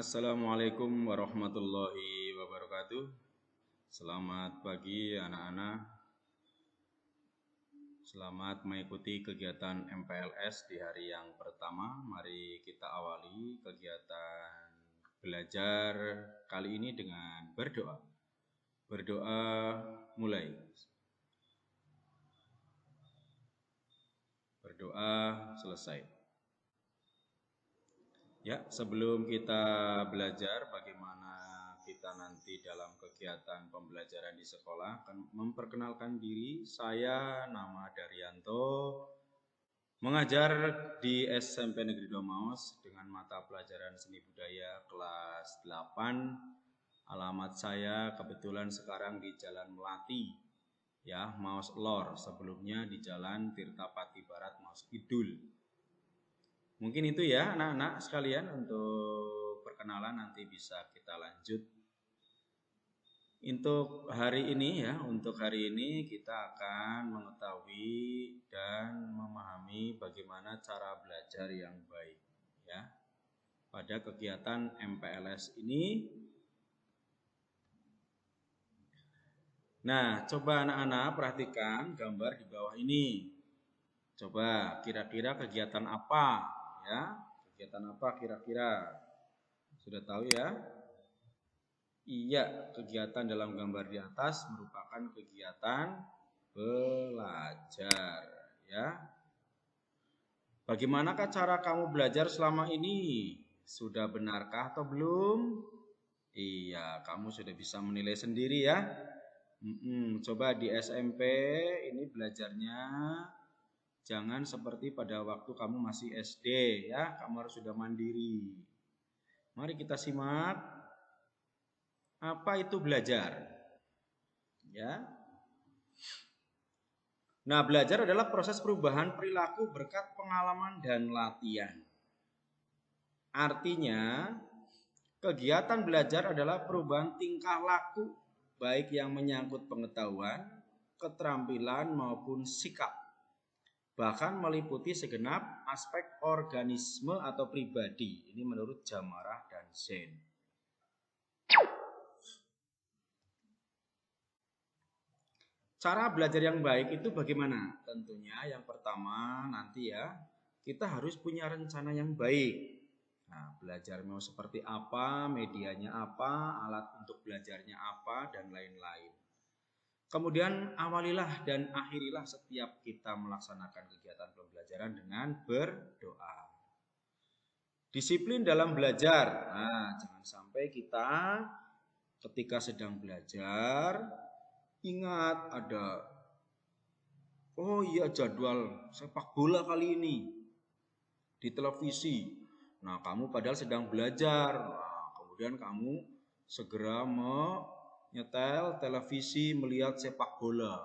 Assalamualaikum warahmatullahi wabarakatuh. Selamat pagi anak-anak. Selamat mengikuti kegiatan MPLS di hari yang pertama. Mari kita awali kegiatan belajar kali ini dengan berdoa. Berdoa mulai. Berdoa selesai. Ya, sebelum kita belajar bagaimana kita nanti dalam kegiatan pembelajaran di sekolah, akan memperkenalkan diri. Saya nama Daryanto, mengajar di SMP Negeri Domaos dengan mata pelajaran seni budaya kelas 8. Alamat saya kebetulan sekarang di Jalan Melati, ya, Maos Lor. Sebelumnya di Jalan Tirtapati Barat, Maos Kidul. Mungkin itu ya anak-anak sekalian untuk perkenalan, nanti bisa kita lanjut. Untuk hari ini kita akan mengetahui dan memahami bagaimana cara belajar yang baik ya. Pada kegiatan MPLS ini. Nah, coba anak-anak perhatikan gambar di bawah ini. Coba kira-kira kegiatan apa? Ya, kegiatan apa kira-kira? Sudah tahu ya? Iya, kegiatan dalam gambar di atas merupakan kegiatan belajar, ya. Bagaimanakah cara kamu belajar selama ini? Sudah benarkah atau belum? Iya, kamu sudah bisa menilai sendiri ya. Coba di SMP ini belajarnya jangan seperti pada waktu kamu masih SD ya, kamu harus sudah mandiri. Mari kita simak apa itu belajar. Ya. Nah, belajar adalah proses perubahan perilaku berkat pengalaman dan latihan. Artinya, kegiatan belajar adalah perubahan tingkah laku baik yang menyangkut pengetahuan, keterampilan maupun sikap. Bahkan meliputi segenap aspek organisme atau pribadi. Ini menurut Jamarah dan Zen. Cara belajar yang baik itu bagaimana? Tentunya yang pertama nanti ya, kita harus punya rencana yang baik. Nah, belajar mau seperti apa, medianya apa, alat untuk belajarnya apa, dan lain-lain. Kemudian awalilah dan akhirilah setiap kita melaksanakan kegiatan pembelajaran dengan berdoa. Disiplin dalam belajar. Nah, jangan sampai kita ketika sedang belajar ingat ada jadwal sepak bola kali ini di televisi. Nah, kamu padahal sedang belajar. Nah, kemudian kamu segera nyetel televisi melihat sepak bola,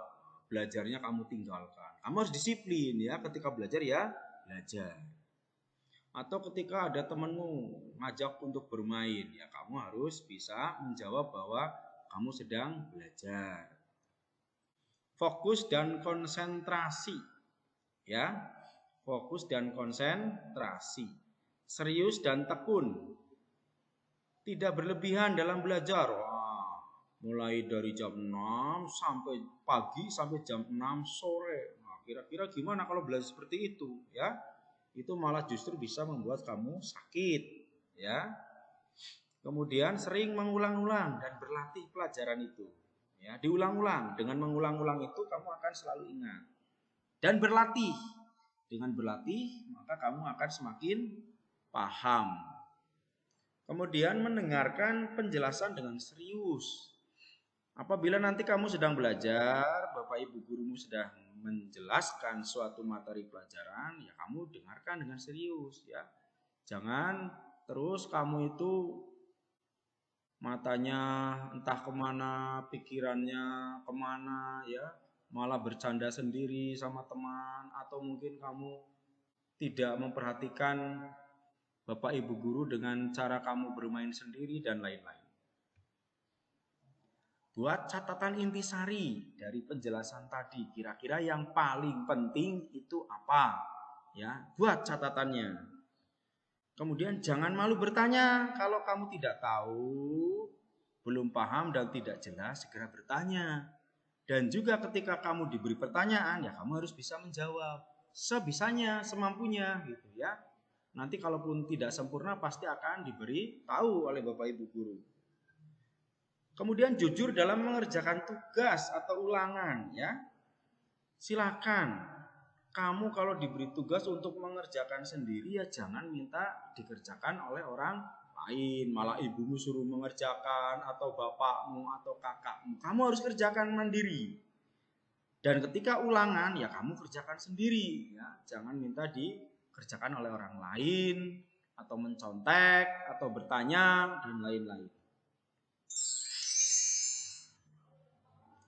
belajarnya kamu tinggalkan. Kamu harus disiplin ya, ketika belajar ya belajar. Atau ketika ada temanmu ngajak untuk bermain, ya kamu harus bisa menjawab bahwa kamu sedang belajar. Fokus dan konsentrasi ya, fokus dan konsentrasi, serius dan tekun, tidak berlebihan dalam belajar. Mulai dari jam 6 sampai pagi sampai jam 6 sore. Nah, kira-kira gimana kalau belajar seperti itu ya? Itu malah justru bisa membuat kamu sakit ya. Kemudian sering mengulang-ulang dan berlatih pelajaran itu. Ya, diulang-ulang. Dengan mengulang-ulang itu kamu akan selalu ingat. Dan berlatih. Dengan berlatih maka kamu akan semakin paham. Kemudian mendengarkan penjelasan dengan serius. Apabila nanti kamu sedang belajar, Bapak Ibu gurumu sedang menjelaskan suatu materi pelajaran, ya kamu dengarkan dengan serius ya. Jangan terus kamu itu matanya entah kemana, pikirannya kemana ya, malah bercanda sendiri sama teman, atau mungkin kamu tidak memperhatikan Bapak Ibu guru dengan cara kamu bermain sendiri dan lain-lain. Buat catatan intisari dari penjelasan tadi, kira-kira yang paling penting itu apa? Ya, buat catatannya. Kemudian jangan malu bertanya. Kalau kamu tidak tahu, belum paham dan tidak jelas, segera bertanya. Dan juga ketika kamu diberi pertanyaan, ya kamu harus bisa menjawab sebisanya, semampunya gitu ya. Nanti kalaupun tidak sempurna pasti akan diberi tahu oleh Bapak Ibu guru. Kemudian jujur dalam mengerjakan tugas atau ulangan ya. Silakan. Kamu kalau diberi tugas untuk mengerjakan sendiri ya jangan minta dikerjakan oleh orang lain, malah ibumu suruh mengerjakan atau bapakmu atau kakakmu. Kamu harus kerjakan mandiri. Dan ketika ulangan ya kamu kerjakan sendiri ya, jangan minta dikerjakan oleh orang lain atau mencontek atau bertanya dan lain-lain.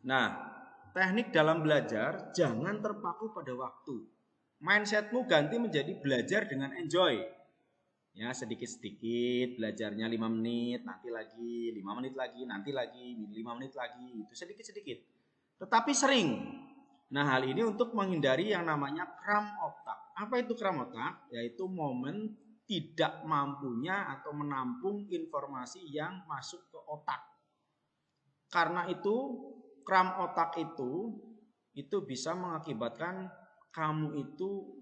Nah, teknik dalam belajar jangan terpaku pada waktu. Mindsetmu ganti menjadi belajar dengan enjoy. Ya, sedikit-sedikit belajarnya 5 menit, nanti lagi 5 menit lagi, nanti lagi 5 menit lagi. Itu sedikit-sedikit. Tetapi sering. Nah, hal ini untuk menghindari yang namanya kram otak. Apa itu kram otak? Yaitu momen tidak mampunya atau menampung informasi yang masuk ke otak. Karena itu kram otak itu bisa mengakibatkan kamu itu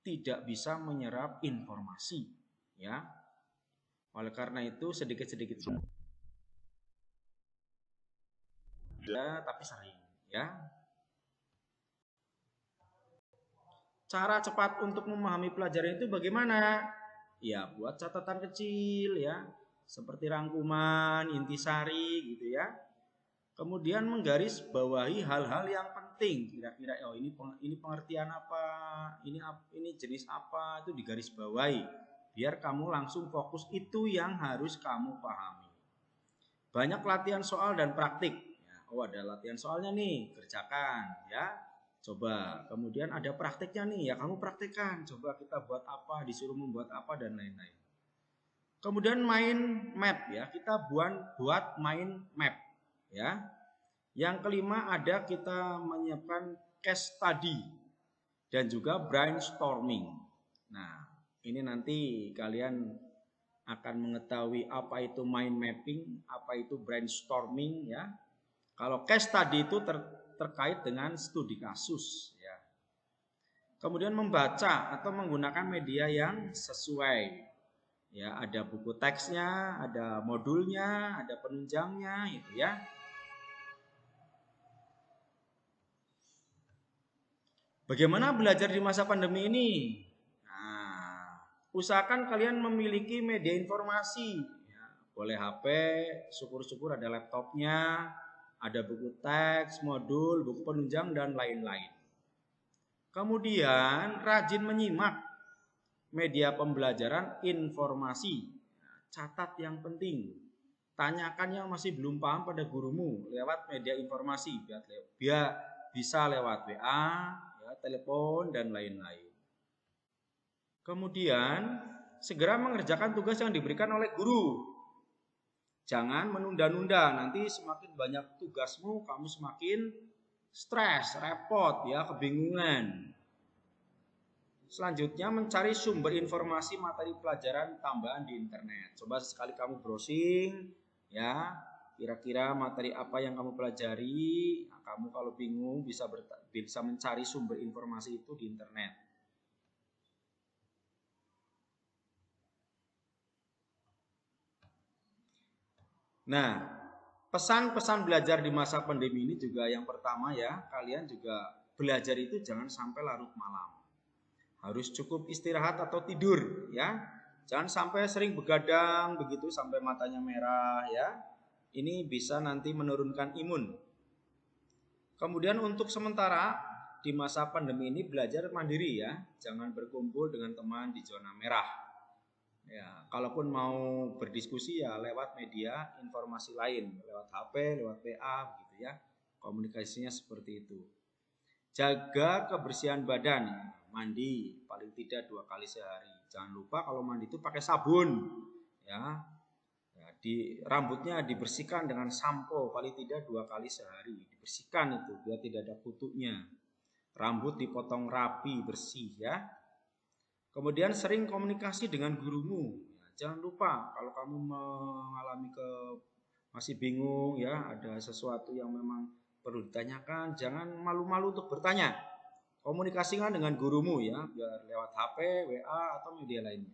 tidak bisa menyerap informasi ya. Oleh karena itu sedikit-sedikit ya, tapi sering ya. Cara cepat untuk memahami pelajaran itu bagaimana? Ya, buat catatan kecil ya, seperti rangkuman, intisari gitu ya. Kemudian menggaris bawahi hal-hal yang penting. Kira-kira oh ini pengertian apa, ini jenis apa, itu digaris bawahi. Biar kamu langsung fokus itu yang harus kamu pahami. Banyak latihan soal dan praktik. Oh ada latihan soalnya nih, kerjakan ya. Coba. Kemudian ada praktiknya nih, ya kamu praktekkan. Coba kita buat apa, disuruh membuat apa dan lain-lain. Kemudian main map ya, kita buat main map. Ya. Yang kelima ada kita menyiapkan case study dan juga brainstorming. Nah, ini nanti kalian akan mengetahui apa itu mind mapping, apa itu brainstorming ya. Kalau case study itu terkait dengan studi kasus ya. Kemudian membaca atau menggunakan media yang sesuai. Ya, ada buku teksnya, ada modulnya, ada penunjangnya gitu ya. Bagaimana belajar di masa pandemi ini? Nah, usahakan kalian memiliki media informasi. Ya, boleh HP, syukur-syukur ada laptopnya, ada buku teks, modul, buku penunjang, dan lain-lain. Kemudian rajin menyimak media pembelajaran informasi. Catat yang penting. Tanyakan yang masih belum paham pada gurumu lewat media informasi. Biar bisa lewat WA, telepon, dan lain-lain. Kemudian segera mengerjakan tugas yang diberikan oleh guru. Jangan menunda-nunda, nanti semakin banyak tugasmu kamu semakin stres, repot ya, kebingungan. Selanjutnya mencari sumber informasi materi pelajaran tambahan di internet. Coba sekali kamu browsing ya, kira-kira materi apa yang kamu pelajari. Nah, kamu kalau bingung bisa mencari sumber informasi itu di internet. Nah, pesan-pesan belajar di masa pandemi ini juga yang pertama ya, kalian juga belajar itu jangan sampai larut malam. Harus cukup istirahat atau tidur ya. Jangan sampai sering begadang begitu sampai matanya merah ya. Ini bisa nanti menurunkan imun. Kemudian untuk sementara di masa pandemi ini belajar mandiri ya. Jangan berkumpul dengan teman di zona merah. Ya, kalaupun mau berdiskusi ya lewat media informasi lain, lewat HP, lewat WA begitu ya. Komunikasinya seperti itu. Jaga kebersihan badan, mandi paling tidak 2 kali sehari. Jangan lupa kalau mandi itu pakai sabun, ya. Rambutnya dibersihkan dengan sampo paling tidak 2 kali sehari. Dibersihkan itu biar tidak ada kutunya. Rambut dipotong rapi bersih ya. Kemudian sering komunikasi dengan gurumu. Jangan lupa kalau kamu mengalami masih bingung ya, ada sesuatu yang memang perlu ditanyakan, jangan malu-malu untuk bertanya. Komunikasikan dengan gurumu ya, biar lewat HP, WA atau media lainnya.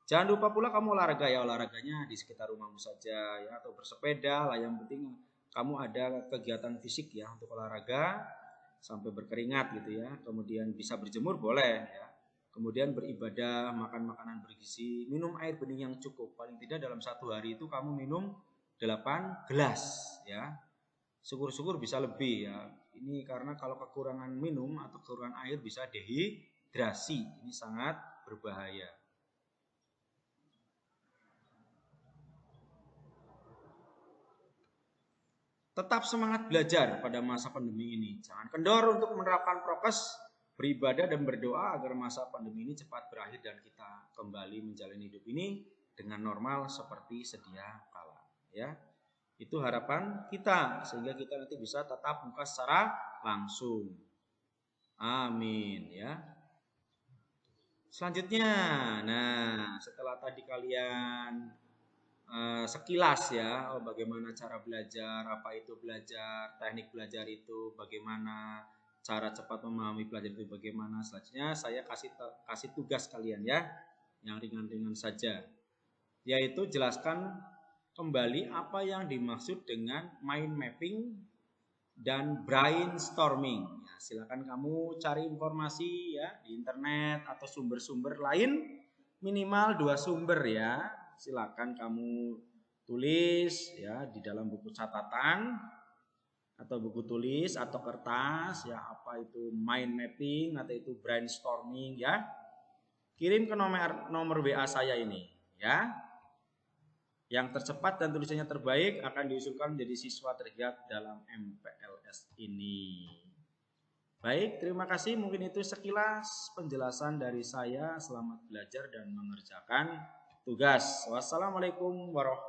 Jangan lupa pula kamu olahraga ya, olahraganya di sekitar rumahmu saja ya, atau bersepeda lah, yang penting kamu ada kegiatan fisik ya untuk olahraga sampai berkeringat gitu ya. Kemudian bisa berjemur boleh ya. Kemudian beribadah, makan makanan bergizi, minum air bening yang cukup. Paling tidak dalam satu hari itu kamu minum 8 gelas ya. Syukur-syukur bisa lebih ya. Ini karena kalau kekurangan minum atau kekurangan air bisa dehidrasi. Ini sangat berbahaya. Tetap semangat belajar pada masa pandemi ini. Jangan kendor untuk menerapkan prokes, beribadah dan berdoa agar masa pandemi ini cepat berakhir dan kita kembali menjalani hidup ini dengan normal seperti sedia kala. Ya, itu harapan kita sehingga kita nanti bisa tatap muka secara langsung. Amin ya. Selanjutnya, nah setelah tadi kalian sekilas ya, bagaimana cara belajar, apa itu belajar, teknik belajar itu bagaimana, cara cepat memahami belajar itu bagaimana. Selanjutnya saya kasih tugas kalian ya, yang ringan-ringan saja, yaitu jelaskan kembali apa yang dimaksud dengan mind mapping dan brainstorming. Ya, silakan kamu cari informasi ya di internet atau sumber-sumber lain, minimal 2 sumber ya. Silakan kamu tulis ya di dalam buku catatan atau buku tulis atau kertas ya, apa itu mind mapping atau itu brainstorming ya. Kirim ke nomor WA saya ini ya. Yang tercepat dan tulisannya terbaik akan diusulkan menjadi siswa terhebat dalam MPLS ini. Baik, terima kasih. Mungkin itu sekilas penjelasan dari saya. Selamat belajar dan mengerjakan tugas. Wassalamualaikum warahmatullahi wabarakatuh.